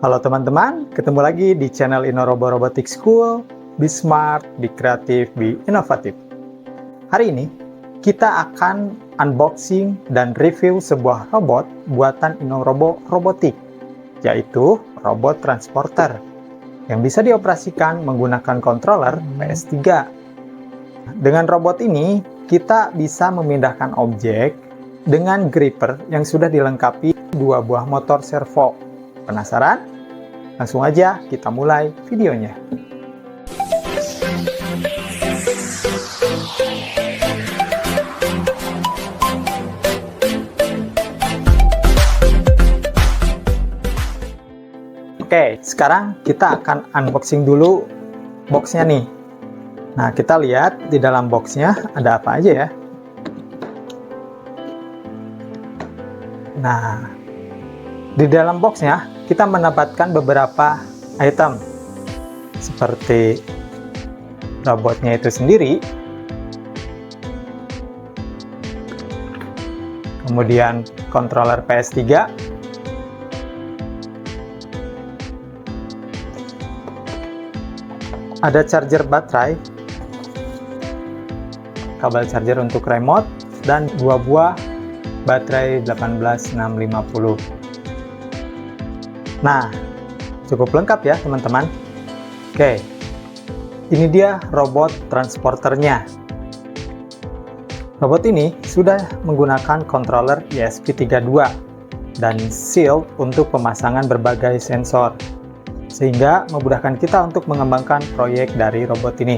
Halo teman-teman, ketemu lagi di channel InnoRobo Robotics School. Be smart, be kreatif, be inovatif. Hari ini, kita akan unboxing dan review sebuah robot buatan InnoRobo Robotics, yaitu robot transporter yang bisa dioperasikan menggunakan controller PS3. Dengan robot ini, kita bisa memindahkan objek dengan gripper yang sudah dilengkapi 2 buah motor servo. Penasaran? Langsung aja kita mulai videonya. Oke, sekarang kita akan unboxing dulu boxnya nih. Nah, kita lihat di dalam boxnya ada apa aja ya. Nah, di dalam boxnya kita mendapatkan beberapa item seperti robotnya itu sendiri, kemudian controller PS3, ada charger baterai, kabel charger untuk remote, dan 2 buah baterai 18650. Nah, cukup lengkap ya teman-teman. Oke, ini dia robot transporternya. Robot ini sudah menggunakan controller ESP32 dan shield untuk pemasangan berbagai sensor, sehingga memudahkan kita untuk mengembangkan proyek dari robot ini.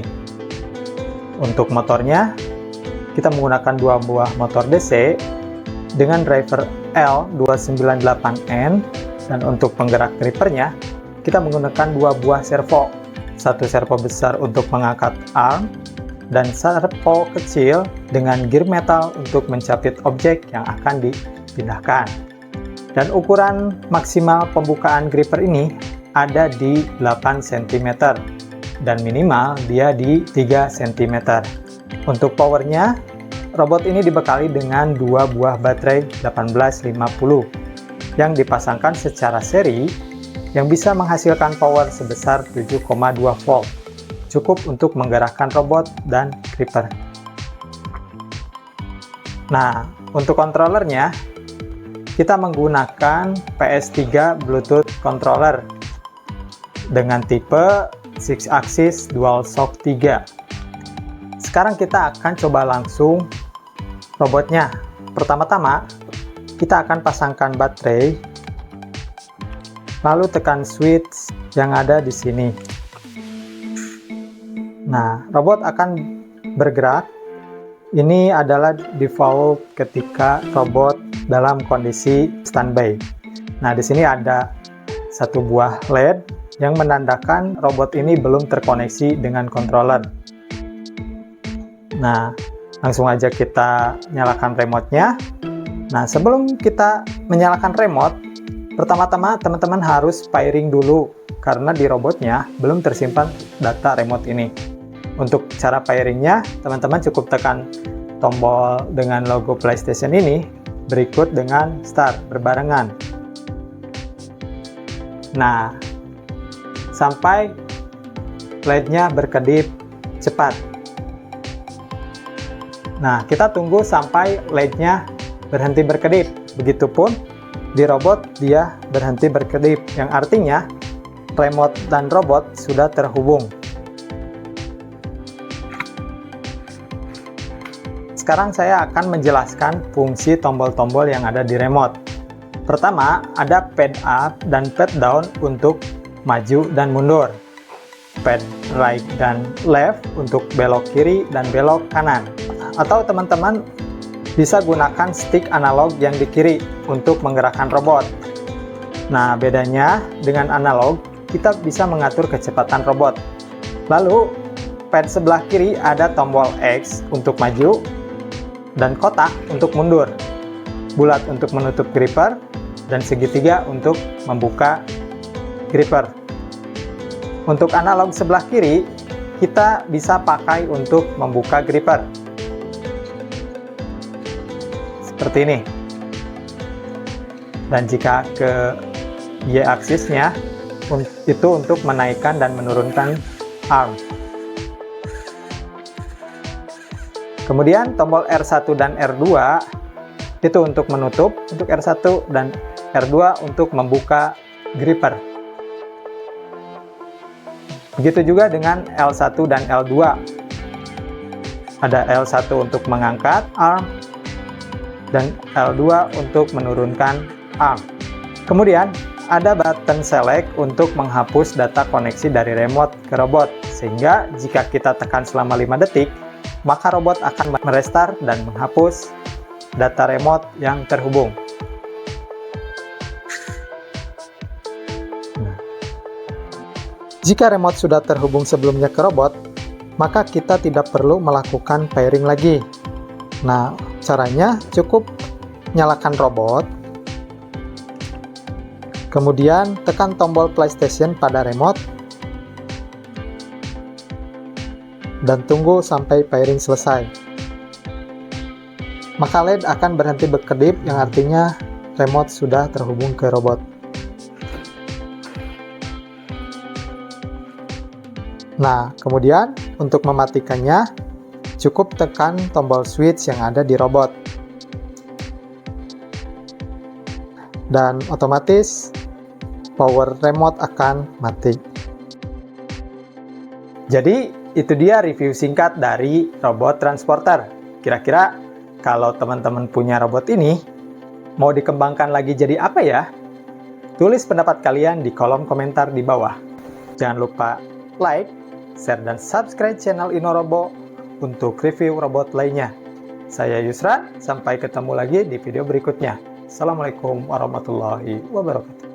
Untuk motornya, kita menggunakan 2 buah motor DC dengan driver L298N, dan untuk penggerak grippernya, kita menggunakan 2 buah servo. Satu servo besar untuk mengangkat arm, dan servo kecil dengan gear metal untuk mencapit objek yang akan dipindahkan. Dan ukuran maksimal pembukaan gripper ini ada di 8 cm, dan minimal dia di 3 cm. Untuk powernya, robot ini dibekali dengan 2 buah baterai 1850 yang dipasangkan secara seri yang bisa menghasilkan power sebesar 7,2 volt, cukup untuk menggerakkan robot dan gripper. Nah, untuk controllernya, kita menggunakan PS3 Bluetooth controller dengan tipe 6-axis DualShock 3. Sekarang kita akan coba langsung robotnya. Pertama-tama, kita akan pasangkan baterai, lalu tekan switch yang ada di sini. Nah, robot akan bergerak. Ini adalah default ketika robot dalam kondisi standby. Nah, di sini ada 1 buah LED yang menandakan robot ini belum terkoneksi dengan controller. Nah, langsung aja kita nyalakan remote-nya. Nah, sebelum kita menyalakan remote, pertama-tama teman-teman harus pairing dulu karena di robotnya belum tersimpan data remote ini. Untuk cara pairingnya, teman-teman cukup tekan tombol dengan logo PlayStation ini, berikut dengan start berbarengan. Nah, sampai LED-nya berkedip cepat. Nah, kita tunggu sampai LED-nya berhenti berkedip. Begitupun di robot dia berhenti berkedip, yang artinya remote dan robot sudah terhubung. Sekarang saya akan menjelaskan fungsi tombol-tombol yang ada di remote. Pertama, ada pad up dan pad down untuk maju dan mundur. Pad right dan left untuk belok kiri dan belok kanan. Atau teman-teman bisa gunakan stick analog yang di kiri untuk menggerakkan robot. Nah, bedanya dengan analog, kita bisa mengatur kecepatan robot. Lalu, pad sebelah kiri ada tombol X untuk maju, dan kotak untuk mundur, bulat untuk menutup gripper, dan segitiga untuk membuka gripper. Untuk analog sebelah kiri, kita bisa pakai untuk membuka gripper. Seperti ini. Dan jika ke Y-aksisnya, itu untuk menaikkan dan menurunkan arm. Kemudian tombol R1 dan R2 itu untuk menutup untuk R1 dan R2 untuk membuka gripper. Begitu juga dengan L1 dan L2. Ada L1 untuk mengangkat arm dan L2 untuk menurunkan arm. Kemudian ada button select untuk menghapus data koneksi dari remote ke robot, sehingga jika kita tekan selama 5 detik, maka robot akan merestart dan menghapus data remote yang terhubung. Jika remote sudah terhubung sebelumnya ke robot, maka kita tidak perlu melakukan pairing lagi. Nah, caranya cukup nyalakan robot, kemudian tekan tombol PlayStation pada remote, dan tunggu sampai pairing selesai. Maka LED akan berhenti berkedip, yang artinya remote sudah terhubung ke robot. Nah, kemudian untuk mematikannya, cukup tekan tombol switch yang ada di robot. Dan otomatis power remote akan mati. Jadi, itu dia review singkat dari robot transporter. Kira-kira kalau teman-teman punya robot ini, mau dikembangkan lagi jadi apa ya? Tulis pendapat kalian di kolom komentar di bawah. Jangan lupa like, share, dan subscribe channel InnoRobo untuk review robot lainnya. Saya Yusran, sampai ketemu lagi di video berikutnya. Assalamualaikum warahmatullahi wabarakatuh.